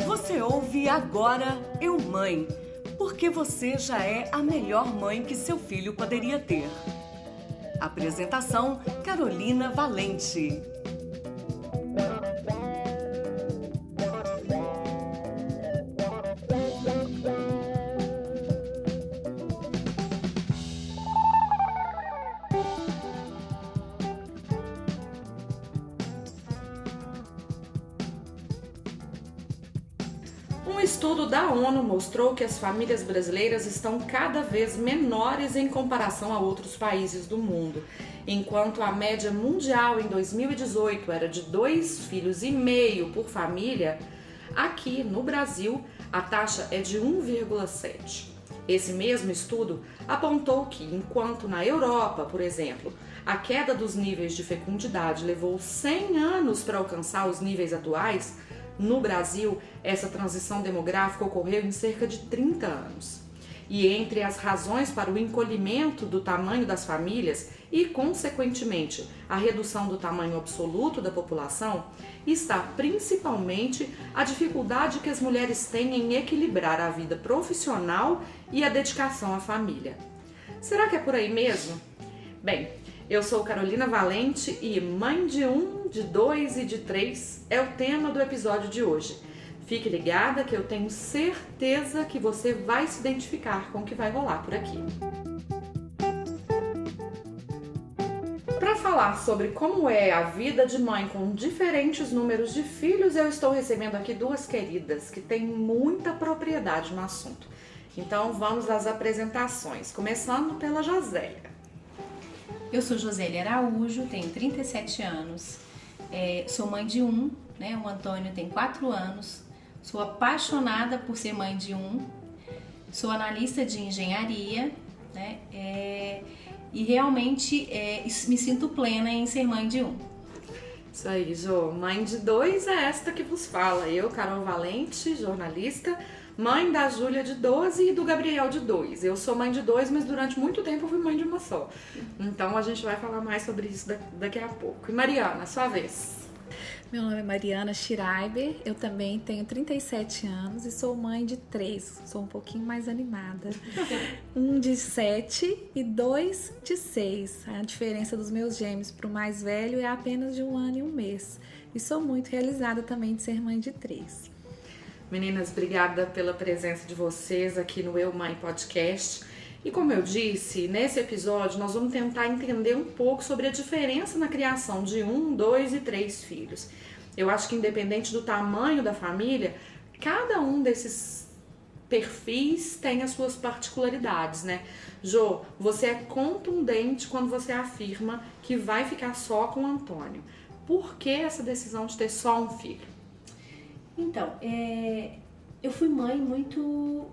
Você ouve agora Eu Mãe, porque você já é a melhor mãe que seu filho poderia ter. Apresentação: Carolina Valente. Um estudo da ONU mostrou que as famílias brasileiras estão cada vez menores em comparação a outros países do mundo. Enquanto a média mundial em 2018 era de 2,5 filhos por família, aqui no Brasil a taxa é de 1,7. Esse mesmo estudo apontou que, enquanto na Europa, por exemplo, a queda dos níveis de fecundidade levou 100 anos para alcançar os níveis atuais, no Brasil, essa transição demográfica ocorreu em cerca de 30 anos. E entre as razões para o encolhimento do tamanho das famílias e, consequentemente, a redução do tamanho absoluto da população, está principalmente a dificuldade que as mulheres têm em equilibrar a vida profissional e a dedicação à família. Será que é por aí mesmo? Bem, eu sou Carolina Valente e mãe de 1, de 2 e de 3 é o tema do episódio de hoje. Fique ligada que eu tenho certeza que você vai se identificar com o que vai rolar por aqui. Para falar sobre como é a vida de mãe com diferentes números de filhos, eu estou recebendo aqui duas queridas que têm muita propriedade no assunto. Então vamos às apresentações, começando pela Josélia. Eu sou Josélia Araújo, tenho 37 anos, sou mãe de um, né? O Antônio tem 4 anos, sou apaixonada por ser mãe de um, sou analista de engenharia, né? E realmente me sinto plena em ser mãe de um. Isso aí, Jô. Mãe de 2 é esta que vos fala. Eu, Carol Valente, jornalista, mãe da Júlia de 12 e do Gabriel de 2. Eu sou mãe de 2, mas durante muito tempo eu fui mãe de uma só. Então a gente vai falar mais sobre isso daqui a pouco. E Mariana, sua vez. Meu nome é Mariana Schreiber, eu também tenho 37 anos e sou mãe de 3, sou um pouquinho mais animada. 1 de 7 e 2 de 6. A diferença dos meus gêmeos para o mais velho é apenas de 1 ano e 1 mês. E sou muito realizada também de ser mãe de 3. Meninas, obrigada pela presença de vocês aqui no Eu Mãe Podcast. E como eu disse, nesse episódio nós vamos tentar entender um pouco sobre a diferença na criação de 1, 2 e 3 filhos. Eu acho que independente do tamanho da família, cada um desses perfis tem as suas particularidades, né? Jô, você é contundente quando você afirma que vai ficar só com o Antônio. Por que essa decisão de ter só um filho? Então, eu fui mãe muito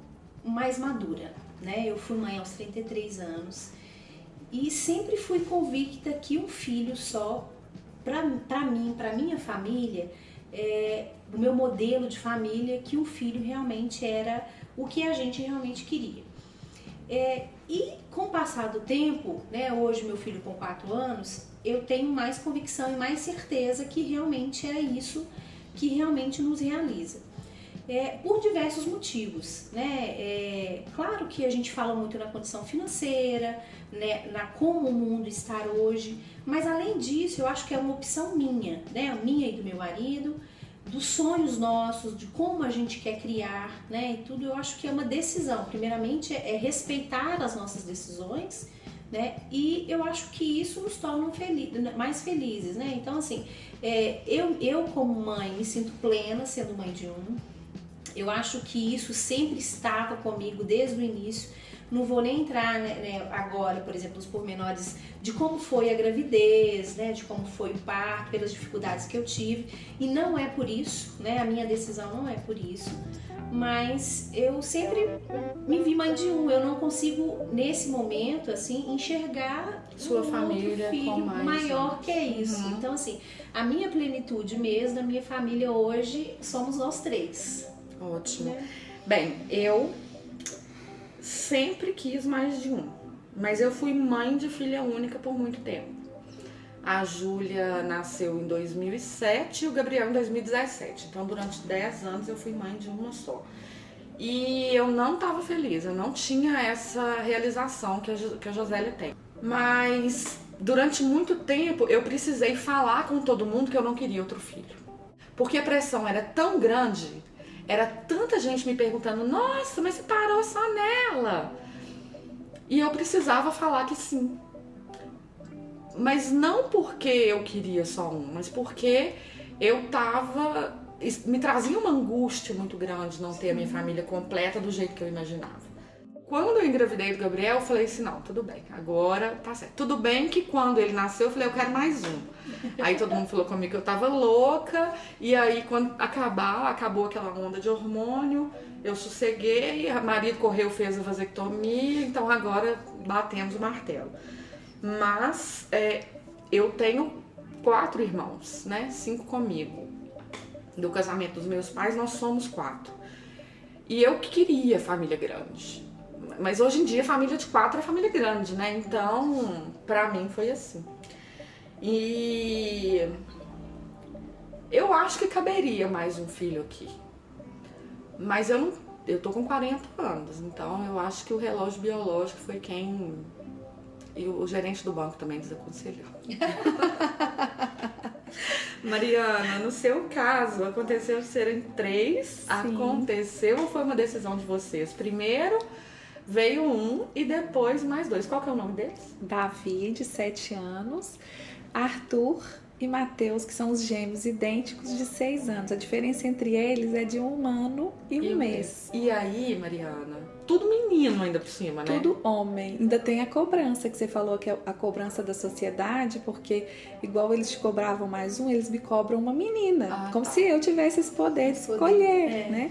mais madura, né? Eu fui mãe aos 33 anos e sempre fui convicta que um filho só, para mim, para minha família, o meu modelo de família, que um filho realmente era o que a gente realmente queria. E com o passar do tempo, né, hoje meu filho com 4 anos, eu tenho mais convicção e mais certeza que realmente é isso que realmente nos realiza. Por diversos motivos, né? Claro que a gente fala muito na condição financeira, né? Na como o mundo está hoje, mas além disso eu acho que é uma opção minha, né? Minha e do meu marido, dos sonhos nossos, de como a gente quer criar, né? E tudo, eu acho que é uma decisão. Primeiramente respeitar as nossas decisões, né? E eu acho que isso nos torna mais felizes, né? Então assim, eu como mãe me sinto plena sendo mãe de um. Eu acho que isso sempre estava comigo desde o início. Não vou nem entrar, né, agora, por exemplo, nos pormenores de como foi a gravidez, né, de como foi o parto, pelas dificuldades que eu tive. E não é por isso, né, a minha decisão não é por isso. Mas eu sempre me vi mãe de um. Eu não consigo, nesse momento, assim, enxergar sua família filho com mais maior que isso. Uhum. Então, assim, a minha plenitude mesmo, da minha família hoje, somos nós 3. Ótimo. Bem, eu sempre quis mais de um, mas eu fui mãe de filha única por muito tempo. A Júlia nasceu em 2007 e o Gabriel em 2017. Então, durante 10 anos eu fui mãe de uma só. E eu não estava feliz, eu não tinha essa realização que a Josélia tem. Mas, durante muito tempo, eu precisei falar com todo mundo que eu não queria outro filho. Porque a pressão era tão grande, era tanta gente me perguntando, nossa, mas você parou só nela? E eu precisava falar que sim. Mas não porque eu queria só um, mas porque me trazia uma angústia muito grande não ter a minha família completa do jeito que eu imaginava. Quando eu engravidei do Gabriel, eu falei assim, não, tudo bem, agora tá certo. Tudo bem que quando ele nasceu, eu falei, eu quero mais um. Aí todo mundo falou comigo que eu tava louca, e aí quando acabou aquela onda de hormônio, eu sosseguei, o marido correu, fez a vasectomia, então agora batemos o martelo. Mas eu tenho 4 irmãos, né? 5 comigo. Do casamento dos meus pais, nós somos 4. E eu queria família grande. Mas hoje em dia, família de 4 é família grande, né? Então, pra mim foi assim. E eu acho que caberia mais um filho aqui. Mas eu tô com 40 anos, então eu acho que o relógio biológico foi quem... E o gerente do banco também desaconselhou. Mariana, no seu caso, aconteceu de serem 3? Sim. Aconteceu ou foi uma decisão de vocês? Primeiro veio um e depois mais 2. Qual que é o nome deles? Davi, de 7 anos, Arthur e Mateus, que são os gêmeos idênticos de 6 anos. A diferença entre eles é de 1 ano e um mês. E aí, Mariana, tudo menino ainda por cima, né? Tudo homem. Ainda tem a cobrança, que você falou que é a cobrança da sociedade, porque igual eles te cobravam mais um, eles me cobram uma menina. Como se eu tivesse esse poder de escolher, né?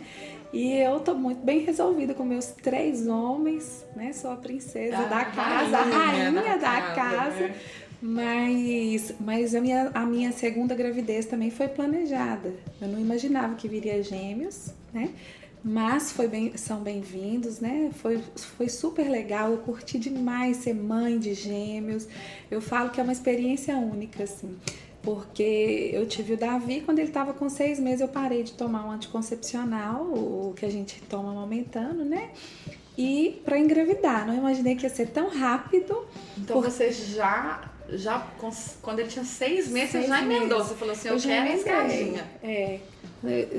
E eu tô muito bem resolvida com meus 3 homens, né? Sou a princesa da casa, a rainha da casa. Né? Mas a minha segunda gravidez também foi planejada. Eu não imaginava que viria gêmeos, né? Mas são bem-vindos, né? Foi super legal, eu curti demais ser mãe de gêmeos. Eu falo que é uma experiência única, assim. Porque eu tive o Davi, quando ele estava com 6 meses, eu parei de tomar um anticoncepcional, o que a gente toma amamentando, né? E para engravidar, não imaginei que ia ser tão rápido. Então você já quando ele tinha 6 meses, você já emendou. Você falou assim, eu quero escadinha.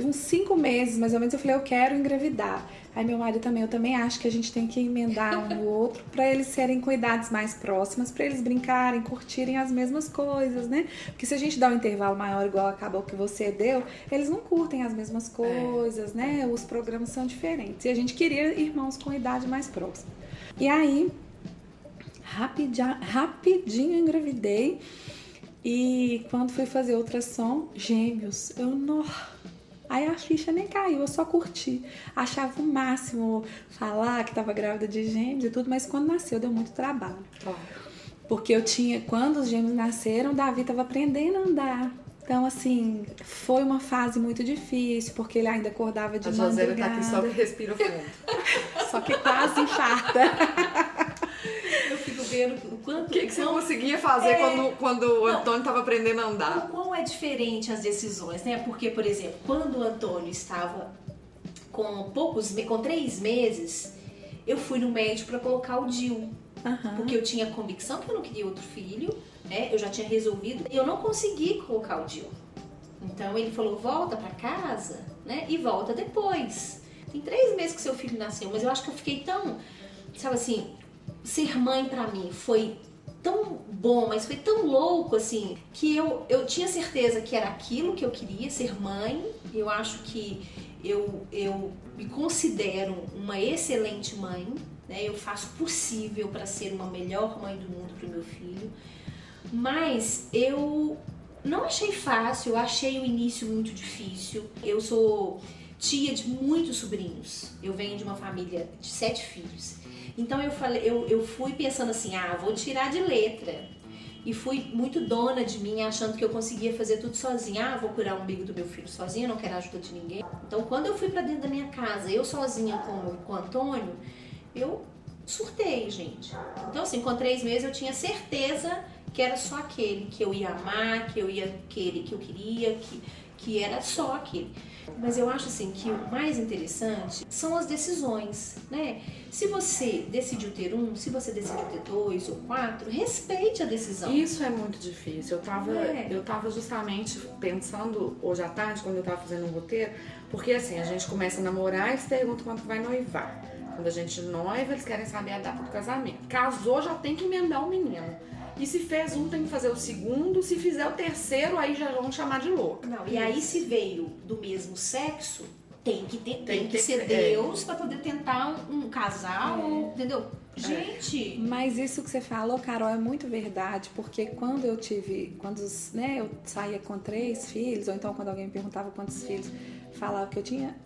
Uns 5 meses, mais ou menos, eu falei, eu quero engravidar. Aí meu marido também, eu também acho que a gente tem que emendar um no outro para eles serem com idades mais próximas, para eles brincarem, curtirem as mesmas coisas, né? Porque se a gente dá um intervalo maior, igual acabou que você deu, eles não curtem as mesmas coisas, né? Os programas são diferentes. E a gente queria irmãos com idade mais próxima. E aí, rapidinho eu engravidei. E quando fui fazer ultrassom, gêmeos, aí a ficha nem caiu, eu só curti. Achava o máximo falar que tava grávida de gêmeos e tudo, mas quando nasceu deu muito trabalho. Porque quando os gêmeos nasceram, Davi tava aprendendo a andar. Então, assim, foi uma fase muito difícil, porque ele ainda acordava de madrugada. A Josélia tá aqui só que respira fundo. Só que quase infarta. Eu fico vendo o quanto... O que você conseguia fazer quando o Antônio estava aprendendo a andar? O quão é diferente as decisões, né? Porque, por exemplo, quando o Antônio estava com 3 meses, eu fui no médico para colocar o DIU. Porque eu tinha convicção que eu não queria outro filho, né? Eu já tinha resolvido. E eu não consegui colocar o DIU. Então ele falou, volta para casa, né? E volta depois. Tem 3 meses que seu filho nasceu, mas eu acho que eu fiquei tão... Sabe assim... Ser mãe pra mim foi tão bom, mas foi tão louco, assim, que eu tinha certeza que era aquilo que eu queria, ser mãe. Eu acho que eu me considero uma excelente mãe, né? Eu faço o possível para ser uma melhor mãe do mundo pro meu filho. Mas eu não achei fácil, eu achei o início muito difícil. Eu sou tia de muitos sobrinhos. Eu venho de uma família de 7 filhos. Então eu fui pensando assim, vou tirar de letra. E fui muito dona de mim, achando que eu conseguia fazer tudo sozinha. Vou curar o umbigo do meu filho sozinha, não quero a ajuda de ninguém. Então quando eu fui pra dentro da minha casa, eu sozinha com o Antônio, eu surtei, gente. Então assim, com 3 meses eu tinha certeza que era só aquele que eu ia amar, que eu ia querer, que eu queria, que era só aquele. Mas eu acho assim que o mais interessante são as decisões, né? Se você decidiu ter um, se você decidiu ter 2 ou 4, respeite a decisão. Isso é muito difícil. Eu tava justamente pensando hoje à tarde, quando eu tava fazendo um roteiro, porque assim, a gente começa a namorar e se pergunta quando vai noivar. Quando a gente noiva, eles querem saber a data do casamento. Casou, já tem que emendar o menino. E se fez um, tem que fazer o segundo. Se fizer o terceiro, aí já vão chamar de louca. Não, e aí se veio do mesmo sexo, tem que ser Deus para poder tentar um casal, entendeu? Gente... Mas isso que você falou, Carol, é muito verdade, porque quando eu saía com 3 filhos, ou então quando alguém me perguntava quantos filhos, falava que eu tinha,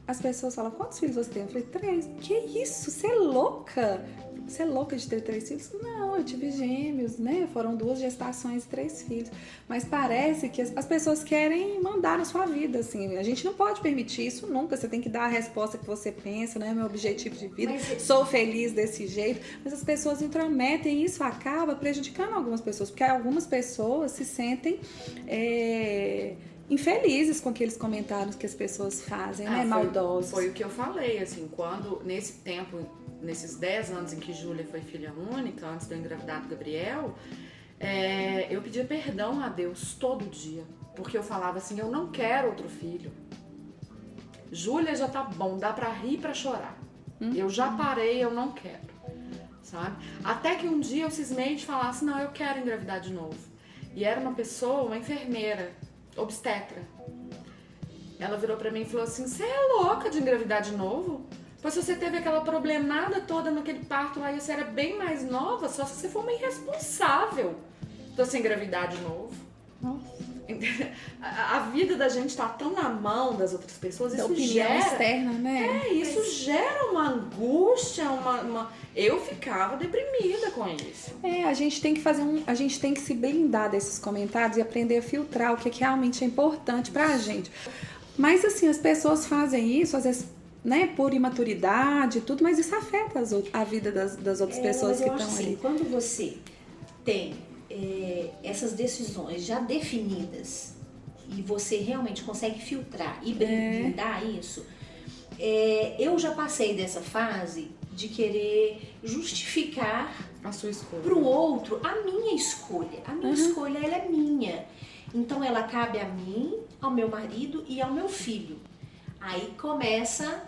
as pessoas falavam, quantos filhos você tem? Eu falei, 3. Que isso? Você é louca? Você é louca de ter 3 filhos? Não, eu tive gêmeos, né? Foram 2 gestações e 3 filhos. Mas parece que as pessoas querem mandar na sua vida, assim. A gente não pode permitir isso nunca. Você tem que dar a resposta que você pensa, né? Meu objetivo de vida, sou feliz desse jeito. Mas as pessoas intrometem e isso acaba prejudicando algumas pessoas. Porque algumas pessoas se sentem... infelizes com aqueles comentários que as pessoas fazem, né? Maldosos. Foi o que eu falei, assim, quando nesse tempo, nesses 10 anos em que Júlia foi filha única, antes de eu engravidar do Gabriel, eu pedia perdão a Deus todo dia, porque eu falava assim, eu não quero outro filho. Júlia já tá bom, dá pra rir e pra chorar. Eu já parei, eu não quero, sabe? Até que um dia eu cismei de falar assim, não, eu quero engravidar de novo. E era uma pessoa, uma enfermeira, obstetra. Ela virou pra mim e falou assim, você é louca de engravidar de novo? Pois se você teve aquela problemada toda naquele parto lá e você era bem mais nova, só se você for uma irresponsável pra você engravidar de novo. Nossa. A vida da gente tá tão na mão das outras pessoas, da isso opinião gera... externa, né? Isso gera uma angústia, Eu ficava deprimida com isso. A gente tem que a gente tem que se blindar desses comentários e aprender a filtrar o que realmente é importante pra gente. Mas assim, as pessoas fazem isso, às vezes, né, por imaturidade e tudo, mas isso afeta a vida das outras pessoas que estão ali. Quando você tem essas decisões já definidas e você realmente consegue filtrar e blindar isso, eu já passei dessa fase de querer justificar a sua escolha pro outro a minha escolha. A minha escolha, ela é minha. Então ela cabe a mim, ao meu marido e ao meu filho. Aí começa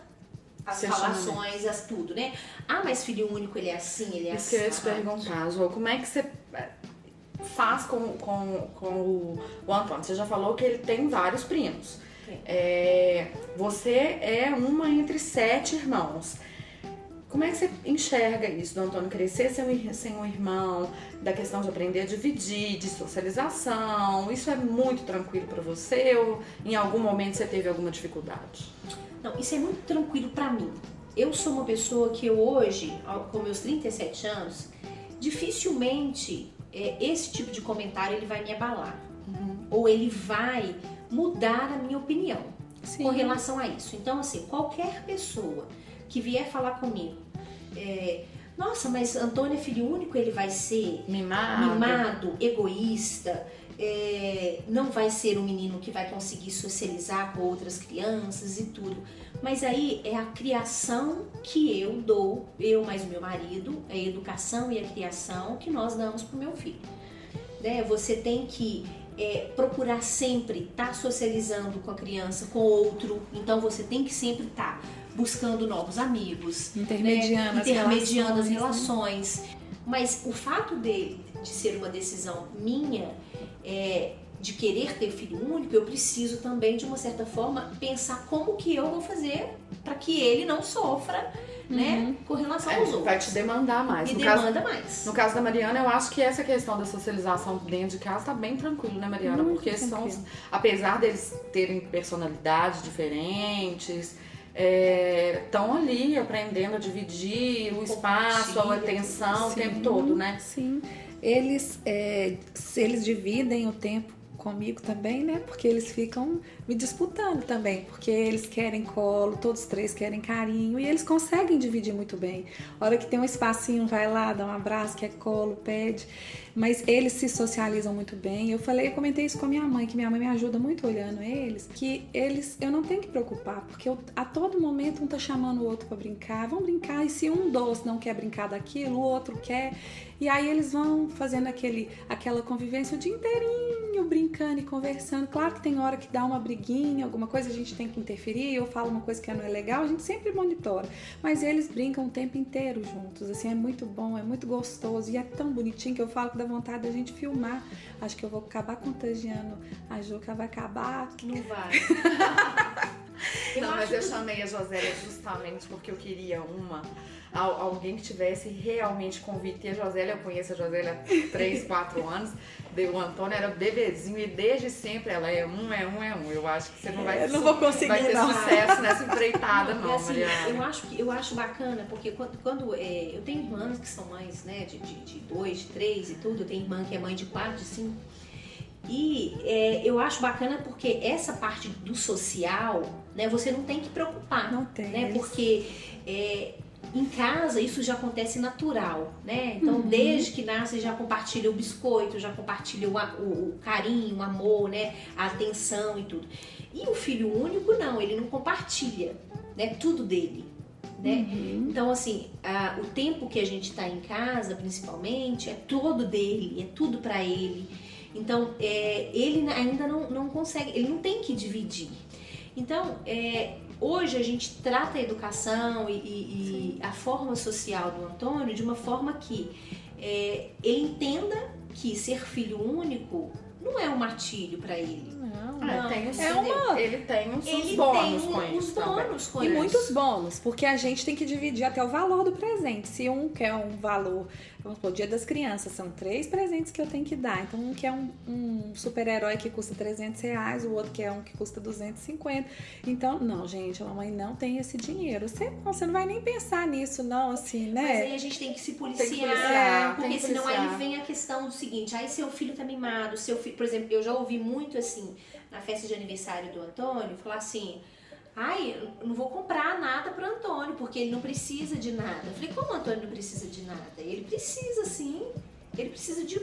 as falações, tudo, né? Ah, mas filho único, ele é assim, ele é assim. Isso que eu ia te perguntar, João, como é que você faz com o Antônio? Você já falou que ele tem vários primos. Você é uma entre 7 irmãos. Como é que você enxerga isso do Antônio crescer sem um irmão, da questão de aprender a dividir, de socialização? Isso é muito tranquilo pra você ou em algum momento você teve alguma dificuldade? Não, isso é muito tranquilo pra mim. Eu sou uma pessoa que hoje, com meus 37 anos, dificilmente esse tipo de comentário ele vai me abalar. Ou ele vai mudar a minha opinião com relação a isso. Então, assim, qualquer pessoa que vier falar comigo, nossa, mas Antônio é filho único, ele vai ser mimado, egoísta, não vai ser um menino que vai conseguir socializar com outras crianças e tudo. Mas aí é a criação que eu dou, eu mais o meu marido, a educação e a criação que nós damos pro meu filho. Né? Você tem que procurar sempre estar socializando com a criança, com outro, então você tem que sempre estar buscando novos amigos, intermediando as relações. Mas o fato de ser uma decisão minha, de querer ter filho único, eu preciso também, de uma certa forma, pensar como que eu vou fazer para que ele não sofra, né, com relação aos outros. Vai te demandar mais. Mais. No caso da Mariana, eu acho que essa questão da socialização dentro de casa tá bem tranquilo, né, Mariana? Muito porque tranquilo. apesar deles terem personalidades diferentes, estão ali aprendendo a dividir o espaço, a atenção o tempo todo, né? Sim. Eles dividem o tempo comigo também, né? Porque eles ficam me disputando também, porque eles querem colo, todos os três querem carinho e eles conseguem dividir muito bem. A hora que tem um espacinho, vai lá, dá um abraço, quer colo, pede. Mas eles se socializam muito bem. Eu comentei isso com a minha mãe, que minha mãe me ajuda muito olhando eles, que eu não tenho que preocupar, porque a todo momento um tá chamando o outro pra brincar, vão brincar, e se um doce não quer brincar daquilo, o outro quer, e aí eles vão fazendo aquela convivência o dia inteirinho, brincando e conversando. Claro que tem hora que dá uma briguinha, alguma coisa a gente tem que interferir, eu falo uma coisa que não é legal, a gente sempre monitora, mas eles brincam o tempo inteiro juntos, assim, é muito bom, é muito gostoso, e é tão bonitinho que eu falo que dá vontade da gente filmar. Acho que eu vou acabar contagiando a Juca, vai acabar. Não vai. Não, mas eu chamei a Josélia justamente porque eu queria alguém que tivesse realmente convite. E a Josélia, eu conheço a Josélia há 3, 4 anos. O Antônio era bebezinho e desde sempre ela é um. Eu acho que você não vai, não vou conseguir, vai ter não. Sucesso nessa empreitada, não, assim, Mariana. eu acho bacana, porque quando eu tenho irmãs que são mães, né, de 2, de 3 e tudo, eu tenho irmã que é mãe de 4, de 5. E eu acho bacana porque essa parte do social, né, você não tem que preocupar. Não tem. Né, porque em casa isso já acontece natural, né? Então, desde que nasce já compartilha o biscoito, já compartilha o carinho, o amor, né? A atenção e tudo. E o filho único não, ele não compartilha, né? Tudo dele. Né? Então, assim, o tempo que a gente está em casa, principalmente, é todo dele, é tudo para ele. Então, ele ainda não consegue, ele não tem que dividir. Então, hoje a gente trata a educação e a forma social do Antônio de uma forma que ele entenda que ser filho único não é um martírio para ele. Ele tem uns bônus com isso também. E muitos bônus, porque a gente tem que dividir até o valor do presente. Se um quer um valor, vamos supor, Dia das Crianças, são 3 presentes que eu tenho que dar. Então, um quer um super-herói que custa R$300, o outro quer um que custa 250. Então, não, gente, a mamãe não tem esse dinheiro. Você não vai nem pensar nisso, não, assim, né? Mas aí a gente tem que se policiar, porque senão policiar. aí vem a questão do seguinte, aí seu filho tá mimado, seu filho, por exemplo, eu já ouvi muito assim, na festa de aniversário do Antônio, falar assim, eu não vou comprar nada pro Antônio, porque ele não precisa de nada. Eu falei, como o Antônio não precisa de nada? Ele precisa sim, ele precisa de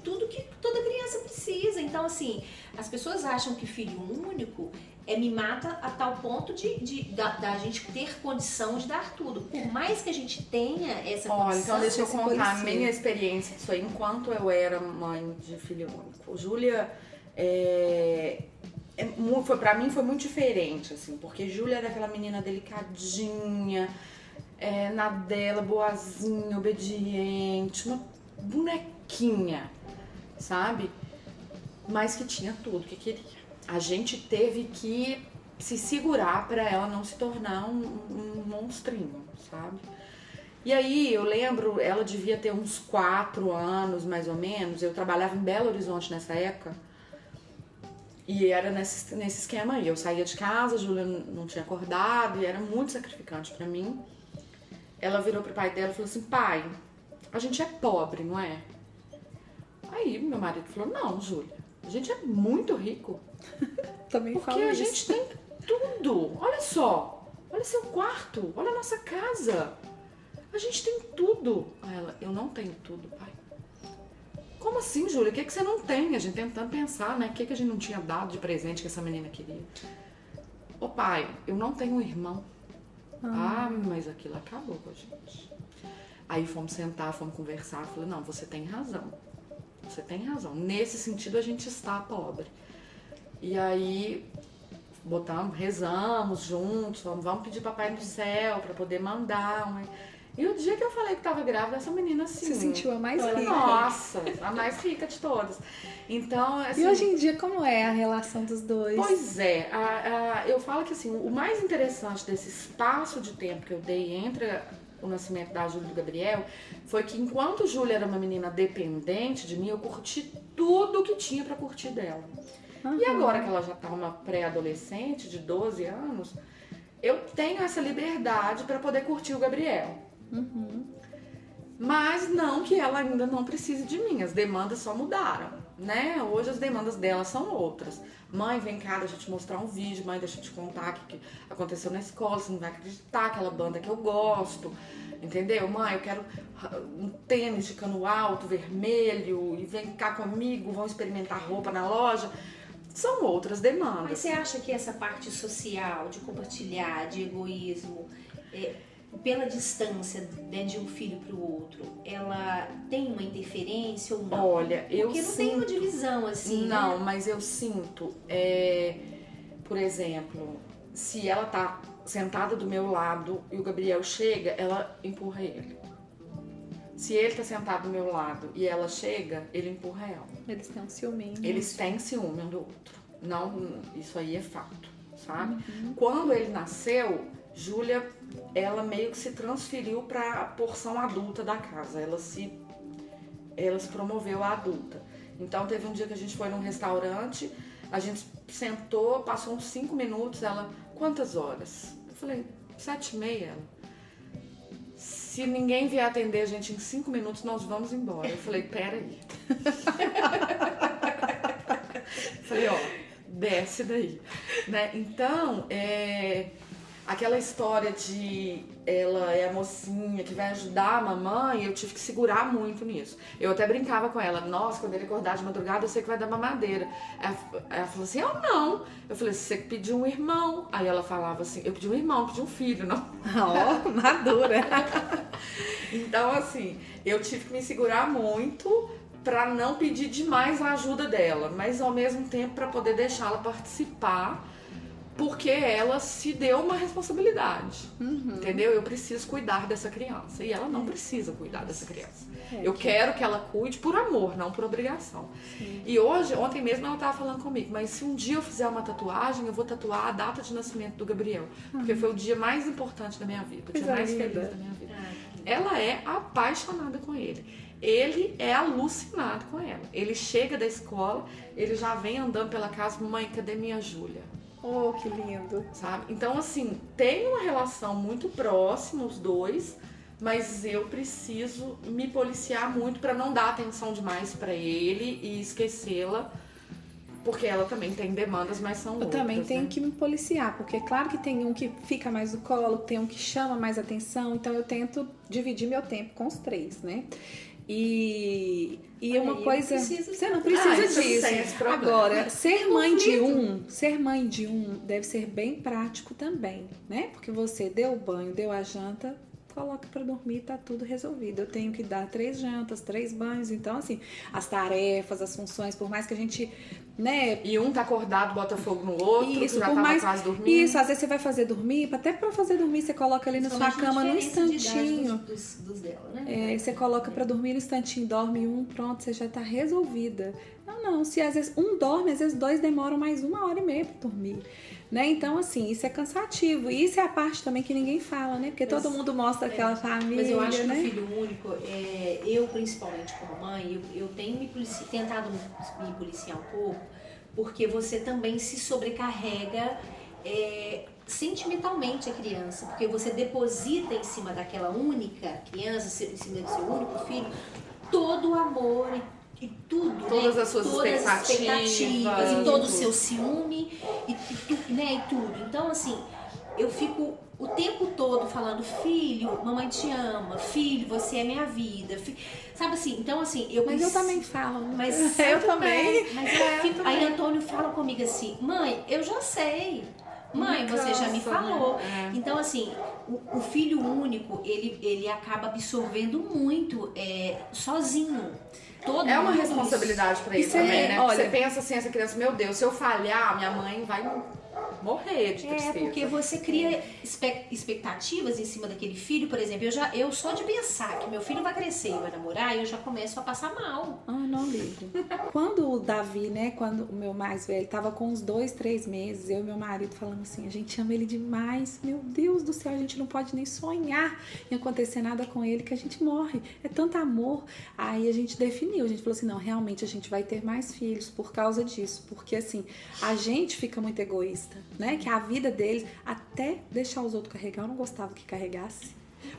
tudo que toda criança precisa. Então, assim, as pessoas acham que filho único é mimado a tal ponto da gente ter condição de dar tudo. Por mais que a gente tenha essa condição... Então deixa eu contar a minha experiência disso aí, enquanto eu era mãe de filho único. Júlia... pra mim foi muito diferente, assim, porque Júlia era aquela menina delicadinha, na dela, boazinha, obediente, uma bonequinha, sabe? Mas que tinha tudo que queria. A gente teve que se segurar pra ela não se tornar um monstrinho, sabe? E aí, eu lembro, ela devia ter uns 4 anos, mais ou menos, eu trabalhava em Belo Horizonte nessa época, e era nesse esquema aí, eu saía de casa, a Júlia não tinha acordado e era muito sacrificante pra mim. Ela virou pro pai dela e falou assim, pai, a gente é pobre, não é? Aí meu marido falou, não, Júlia, a gente é muito rico. Também porque falo a isso. gente tem tudo, olha só, olha seu quarto, olha a nossa casa, a gente tem tudo. Aí ela, eu não tenho tudo, pai. Como assim, Júlia? O que você não tem? A gente tentando pensar, né? O que a gente não tinha dado de presente que essa menina queria? Ô pai, eu não tenho um irmão. Mas aquilo acabou com a gente. Aí fomos sentar, fomos conversar. Eu falei, não, você tem razão. Você tem razão. Nesse sentido, a gente está pobre. E aí, rezamos juntos, vamos pedir papai no céu para poder mandar. E o dia que eu falei que tava grávida, essa menina assim... Se sentiu a mais rica. Nossa, a mais rica de todas. Então, assim... E hoje em dia, como é a relação dos dois? Pois é, eu falo que assim, o mais interessante desse espaço de tempo que eu dei entre o nascimento da Júlia e do Gabriel foi que enquanto Júlia era uma menina dependente de mim, eu curti tudo que tinha pra curtir dela. E agora que ela já tá uma pré-adolescente de 12 anos, eu tenho essa liberdade pra poder curtir o Gabriel. Mas não que ela ainda não precise de mim, as demandas só mudaram. né? Hoje as demandas dela são outras. Mãe, vem cá, deixa eu te mostrar um vídeo. Mãe, deixa eu te contar o que aconteceu na escola. Você não vai acreditar, aquela banda que eu gosto. Entendeu? Mãe, eu quero um tênis de cano alto, vermelho. E vem cá comigo, vão experimentar roupa na loja. São outras demandas. Mas você acha que essa parte social, de compartilhar, de egoísmo, pela distância, né, de um filho para o outro, ela tem uma interferência ou não? Olha, eu Porque não sinto... tem uma divisão assim, Não, né? mas eu sinto, por exemplo, se ela tá sentada do meu lado e o Gabriel chega, ela empurra ele. Se ele tá sentado do meu lado e ela chega, ele empurra ela. Eles têm um ciúminho. Eles têm ciúme um do outro. Não, isso aí é fato, sabe? Quando ele nasceu, Júlia, ela meio que se transferiu para a porção adulta da casa. Ela se promoveu a adulta. Então teve um dia que a gente foi num restaurante, a gente sentou, passou uns 5 minutos, ela, quantas horas? Eu falei, 7h30. Ela, se ninguém vier atender a gente em 5 minutos, nós vamos embora. Eu falei, peraí. Falei, ó, desce daí. Né? Então, aquela história de ela é a mocinha que vai ajudar a mamãe, eu tive que segurar muito nisso. Eu até brincava com ela, nossa, quando ele acordar de madrugada, eu sei que vai dar mamadeira. Ela falou assim, eu não. Eu falei, você pediu um irmão. Aí ela falava assim, eu pedi um irmão, não pedi um filho, não. Ó, madura. Então, assim, eu tive que me segurar muito pra não pedir demais a ajuda dela, mas ao mesmo tempo pra poder deixá-la participar, porque ela se deu uma responsabilidade, entendeu? Eu preciso cuidar dessa criança e ela não precisa cuidar dessa criança. Eu quero que ela cuide por amor, não por obrigação. Sim. E ontem mesmo ela estava falando comigo, mas se um dia eu fizer uma tatuagem, eu vou tatuar a data de nascimento do Gabriel, porque foi o dia mais importante da minha vida, o dia mais feliz da minha vida. Ela é apaixonada com ele. Ele é alucinado com ela. Ele chega da escola, ele já vem andando pela casa, mãe, cadê minha Júlia? Oh, que lindo. Sabe? Então, assim, tem uma relação muito próxima, os dois, mas eu preciso me policiar muito pra não dar atenção demais pra ele e esquecê-la, porque ela também tem demandas, mas são outras. Eu também tenho, né? que me policiar, porque é claro que tem um que fica mais no colo, tem um que chama mais atenção, então eu tento dividir meu tempo com os 3, né? E uma coisa, você não precisa disso. Agora, ser mãe de um deve ser bem prático também, né? Porque você deu o banho, deu a janta, coloca pra dormir, tá tudo resolvido. Eu tenho que dar 3 jantas, 3 banhos, então assim, as tarefas, as funções, por mais que a gente, né? E um tá acordado, bota fogo no outro, isso, que já por tava mais, quase dormindo. Isso, às vezes você vai fazer dormir, até pra fazer dormir, você coloca ali na sua cama no instantinho. Dos dela, né? Você coloca pra dormir no instantinho, dorme um, pronto, você já tá resolvida. Não, se às vezes um dorme, às vezes 2 demoram mais 1h30 pra dormir. Né? Então, assim, isso é cansativo. E isso é a parte também que ninguém fala, né? Porque todo mundo mostra aquela família, mas eu acho que né? o filho único, eu principalmente como mãe, eu tenho tentado me policiar um pouco, porque você também se sobrecarrega sentimentalmente a criança, porque você deposita em cima daquela única criança, em cima do seu único filho, todo o amor e tudo, todas, né? as suas todas expectativas e todo o seu ciúme e tudo. Então, assim, eu fico o tempo todo falando, filho, mamãe te ama, filho, você é minha vida, sabe assim? Então, assim, Mas eu também falo, mas eu também. Mas aí Antônio fala comigo assim, mãe, eu já sei. Mãe, você já me falou. Né? Então, assim, o filho único, ele acaba absorvendo muito sozinho. É uma responsabilidade pra ele também, né? Olha, você pensa assim, essa criança, meu Deus, se eu falhar, minha mãe vai morrer de tristeza. Porque você cria expectativas em cima daquele filho, por exemplo, eu só de pensar que meu filho vai crescer e vai namorar, eu já começo a passar mal. Não ligo. Quando o Davi, né, quando o meu mais velho tava com uns 2, 3 meses, eu e meu marido falando assim, a gente ama ele demais, meu Deus do céu, a gente não pode nem sonhar em acontecer nada com ele, que a gente morre, é tanto amor. Aí a gente definiu, a gente falou assim, não, realmente a gente vai ter mais filhos por causa disso, porque assim, a gente fica muito egoísta, né, que a vida deles, até deixar os outros carregar, eu não gostava que carregasse,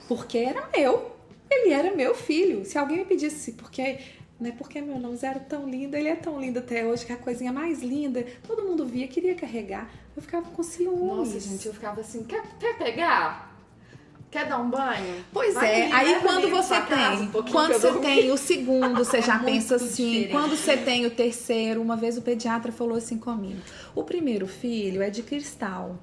porque era meu, ele era meu filho. Se alguém me pedisse, porque né? Porque meu nome era tão lindo, ele é tão lindo até hoje, que é a coisinha mais linda. Todo mundo via, queria carregar. Eu ficava com ciúmes. Nossa, gente, eu ficava assim, quer pegar? Quer dar um banho? Pois Vai é, aí quando você tem tem o segundo, você já pensa assim, diferente. quando você tem o terceiro, uma vez o pediatra falou assim comigo, o primeiro filho é de cristal,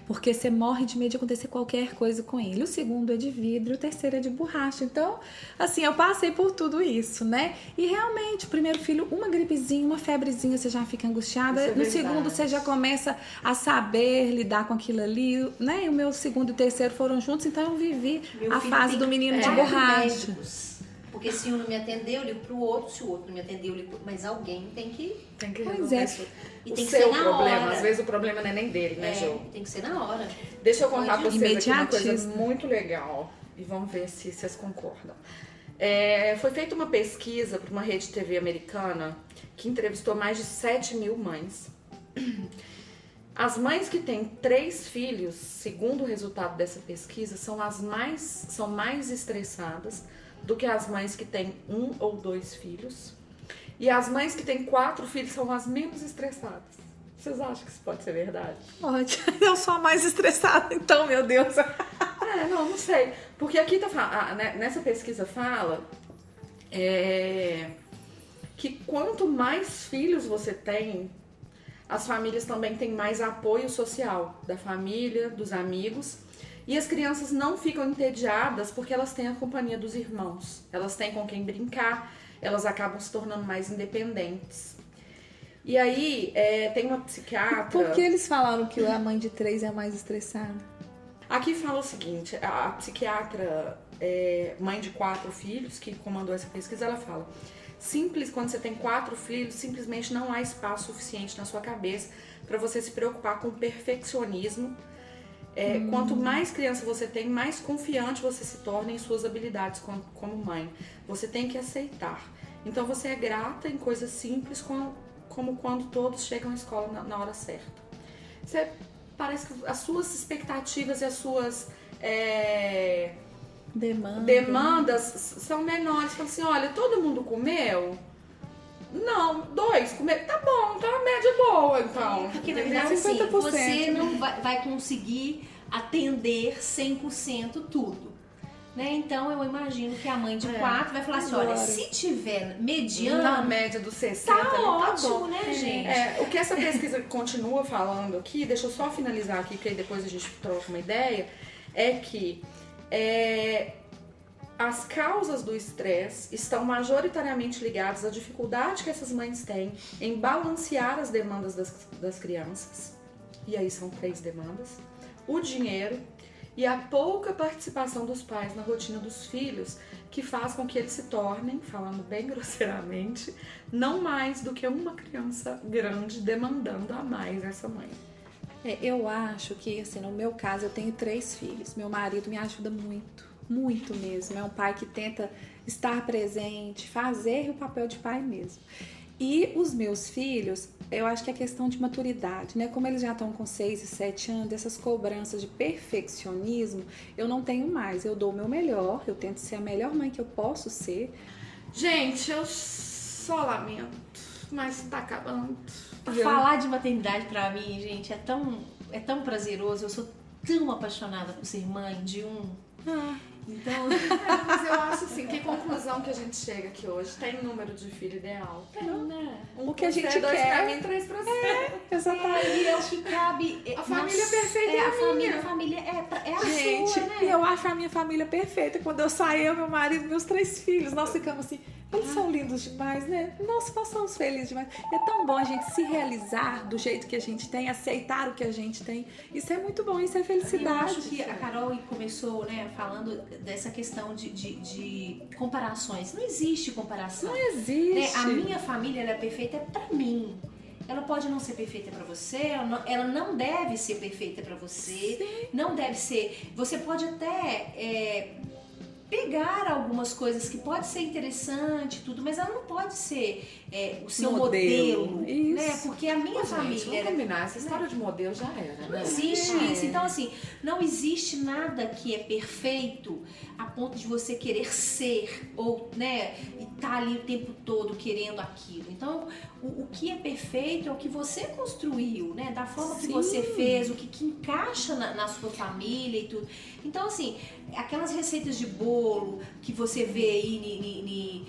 porque você morre de medo de acontecer qualquer coisa com ele, o segundo é de vidro, o terceiro é de borracha, então, assim, eu passei por tudo isso, né, e realmente, o primeiro filho, uma gripezinha, uma febrezinha, você já fica angustiada, Isso é no verdade. segundo você já começa a saber lidar com aquilo ali, né, e o meu segundo e terceiro foram juntos, então eu vivi Meu a filho fase tem do menino de 4 borracha. médicos. Porque se um não me atendeu, eu ligo pro outro. Se o outro não me atendeu, eu ligo pro... Mas alguém tem que... Tem que Pois resolver é. isso. E O tem que seu ser na problema, hora. às vezes o problema não é nem dele, né, Jô? Tem que ser na hora. Deixa eu contar pra Pode vocês aqui uma coisa imediatismo. muito legal e vamos ver se vocês concordam. Foi feita uma pesquisa para uma rede TV americana que entrevistou mais de 7.000 mães. As mães que têm 3 filhos, segundo o resultado dessa pesquisa, são mais estressadas do que as mães que têm 1 ou 2 filhos. E as mães que têm 4 filhos são as menos estressadas. Vocês acham que isso pode ser verdade? Pode. Eu sou a mais estressada, então, meu Deus. Não sei. Porque aqui nessa pesquisa fala que quanto mais filhos você tem, as famílias também têm mais apoio social da família, dos amigos. E as crianças não ficam entediadas porque elas têm a companhia dos irmãos. Elas têm com quem brincar, elas acabam se tornando mais independentes. E aí, tem uma psiquiatra... Por que eles falaram que a mãe de 3 é a mais estressada? Aqui fala o seguinte, a psiquiatra, mãe de 4 filhos, que comandou essa pesquisa, ela fala: quando você tem 4 filhos, simplesmente não há espaço suficiente na sua cabeça para você se preocupar com o perfeccionismo. Quanto mais criança você tem, mais confiante você se torna em suas habilidades como mãe. Você tem que aceitar. Então você é grata em coisas simples, como quando todos chegam à escola na hora certa. Parece que as suas expectativas e as suas demandas são menores. Você fala assim, olha, todo mundo comeu? Não, 2 comeram. Tá bom, então a média é boa, então. Porque na Entendeu? verdade, assim, 50%. você não vai conseguir atender 100% tudo. Né? Então eu imagino que a mãe de 4 vai falar assim, olha, se tiver mediano, Na média dos 60, tá tá ótimo, bom. né, gente? O que essa pesquisa continua falando aqui, deixa eu só finalizar aqui, porque aí depois a gente troca uma ideia, é que as causas do estresse estão majoritariamente ligadas à dificuldade que essas mães têm em balancear as demandas das crianças, e aí são 3 demandas, o dinheiro e a pouca participação dos pais na rotina dos filhos, que faz com que eles se tornem, falando bem grosseiramente, não mais do que uma criança grande demandando a mais essa mãe. Eu acho que, assim, no meu caso, eu tenho 3 filhos. Meu marido me ajuda muito, muito mesmo. É um pai que tenta estar presente, fazer o papel de pai mesmo. E os meus filhos, eu acho que é questão de maturidade, né? Como eles já estão com 6 e 7 anos, essas cobranças de perfeccionismo, eu não tenho mais. Eu dou o meu melhor, eu tento ser a melhor mãe que eu posso ser. Gente, eu só lamento, mas tá acabando. Falar de maternidade pra mim, gente, é tão prazeroso. Eu sou tão apaixonada por ser mãe de um. Então, Mas eu acho assim, que conclusão que a gente chega aqui hoje? Tem número de filho ideal? Tem, né? O que a gente você, 2 quer. pra mim, 3 pra você. Exatamente. e é o que cabe. A família perfeita é a minha. A família é a Gente, sua, né? e eu acho a minha família perfeita. Quando eu saí, meu marido e meus 3 filhos, nós ficamos assim, eles são lindos demais, né? Nossa, nós somos felizes demais. É tão bom a gente se realizar do jeito que a gente tem, aceitar o que a gente tem. Isso é muito bom, isso é Eu felicidade. acho que a Carol começou, né, falando dessa questão de comparações. Não existe comparação. Não existe. Né? A minha família ela é perfeita pra mim. Ela pode não ser perfeita pra você, ela não deve ser perfeita pra você. Não deve ser. Você pode até pegar algumas coisas que pode ser interessante, tudo, mas ela não pode ser o seu Modelo. modelo, Isso. né? Porque a minha Gente, família vamos combinar, essa história de modelo já era, não né? existe isso. Então, assim, não existe nada que é perfeito a ponto de você querer ser ou, né, e tá ali o tempo todo querendo aquilo. Então, o que é perfeito é o que você construiu, né? Da forma que Sim. você fez, o que encaixa na sua família e tudo. Então, assim, aquelas receitas de bolo que você vê aí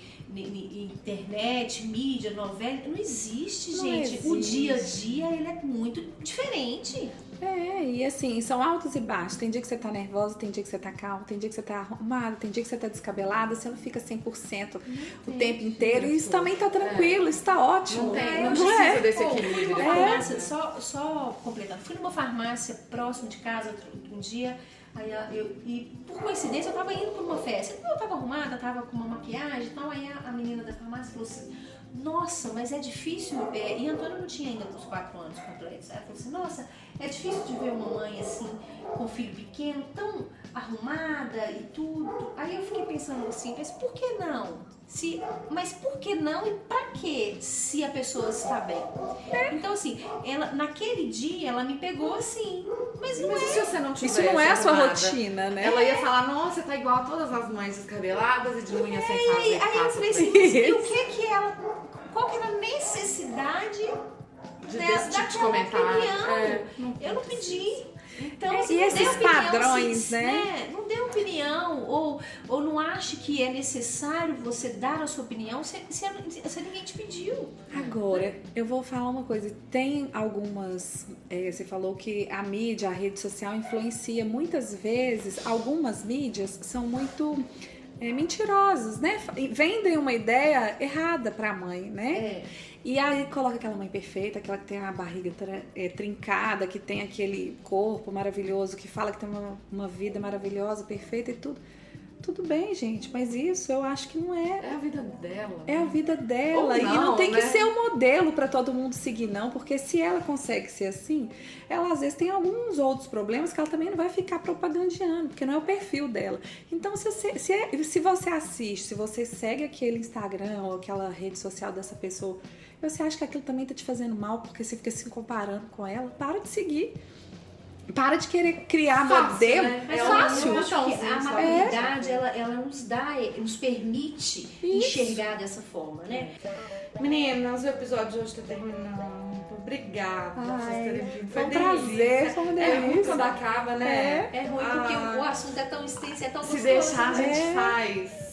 internet, mídia, novela, não existe, Não gente. existe. O dia a dia, ele é muito diferente. E assim, são altos e baixos. Tem dia que você tá nervosa, tem dia que você tá calma, tem dia que você tá arrumada, tem dia que você tá descabelada, você não fica 100% o tempo inteiro. E isso também tá tranquilo, isso tá ótimo. Não precisa desse Fui equilíbrio. numa né? farmácia, só completando, fui numa farmácia próximo de casa um dia, e por coincidência eu tava indo pra uma festa. Eu tava arrumada, tava com uma maquiagem e tal, aí a menina da farmácia falou assim: nossa, mas é difícil, e a Antônia não tinha ainda os 4 anos completos. Ela falou assim: nossa, é difícil de ver uma mãe assim, com um filho pequeno, tão arrumada e tudo. Aí eu fiquei pensando assim, mas por que não? Mas por que não e pra quê se a pessoa está bem? Então assim, naquele dia ela me pegou assim, mas não Mas é. e se você não tivesse Isso não é a sua arrumada? rotina, né? Ela ia falar, nossa, você tá igual a todas as mães descabeladas e de unha sem fazer. Aí eu passa falei por assim, isso. mas e o que ela, qual que era a necessidade Desse tipo de daquela comentário. opinião? Eu não pedi. Então, E assim, não esses dê opinião, padrões, né? Não dê opinião, ou não ache que é necessário você dar a sua opinião se ninguém te pediu. Agora, eu vou falar uma coisa. Tem algumas... você falou que a mídia, a rede social influencia muitas vezes. Algumas mídias são muito mentirosas, né? Vendem uma ideia errada pra mãe, né? E aí coloca aquela mãe perfeita, aquela que tem a barriga trincada, que tem aquele corpo maravilhoso, que fala que tem uma vida maravilhosa, perfeita e tudo. Tudo bem, gente, mas isso eu acho que não é. É a vida dela. É a vida dela. Ou não, e não tem que né? ser o modelo pra todo mundo seguir, não. Porque se ela consegue ser assim, ela às vezes tem alguns outros problemas que ela também não vai ficar propagandeando, porque não é o perfil dela. Então, se você assiste, se você segue aquele Instagram ou aquela rede social dessa pessoa, e você acha que aquilo também tá te fazendo mal porque você fica se comparando com ela, para de seguir. Para de querer criar Fácil, modelo. né? Mas É eu fácil. acho que a maturidade, ela nos permite enxergar dessa forma, né? Meninas, o episódio de hoje tá terminando. Obrigada por vocês terem vindo. Foi um delícia. prazer, foi uma É ruim delícia. quando acaba, né? É ruim porque o assunto é tão extenso, é tão Se gostoso. deixar, a né? gente faz.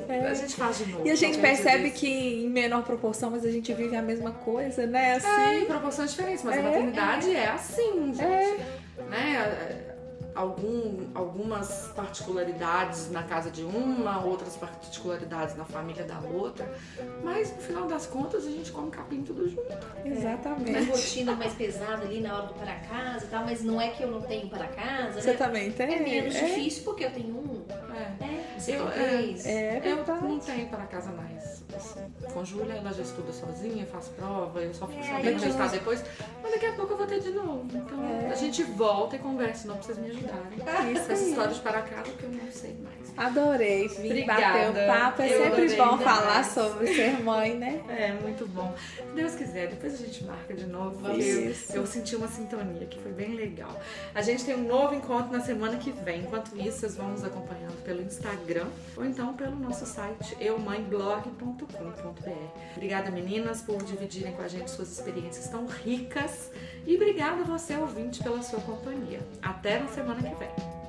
A gente faz de novo. E a gente qualquer dia percebe desse. que em menor proporção, mas a gente vive a mesma coisa, né? Assim, Em proporções diferentes, mas a maternidade é assim, gente. Né? Algumas particularidades na casa de uma, outras particularidades na família da outra, mas no final das contas a gente come capim tudo junto. Uma exatamente. rotina mais pesada ali na hora do para casa e tal, mas não é que eu não tenho para casa, Você né? também tem? É menos difícil porque eu tenho um, É. né? Você Eu- tem 3. É Eu verdade. não tenho para casa mais. Assim, com a Júlia, ela já estuda sozinha, faz prova, eu só fico É, sabendo o mas resultado depois. Mas daqui a pouco eu vou ter de novo. Então a gente volta e conversa, não pra vocês me ajudarem. Isso Essa aí. história de para casa que eu não sei mais. Adorei vir Obrigada. bater um papo. É Eu sempre adorei bom demais. falar sobre ser mãe, né? É, muito bom. Se Deus quiser, depois a gente marca de novo. Porque Isso. eu senti uma sintonia que foi bem legal. A gente tem um novo encontro na semana que vem. Enquanto isso, vocês vão nos acompanhando pelo Instagram ou então pelo nosso site eumãeblog.com.br. Obrigada, meninas, por dividirem com a gente suas experiências tão ricas. E obrigada a você, ouvinte, pela sua companhia. Até na semana que vem.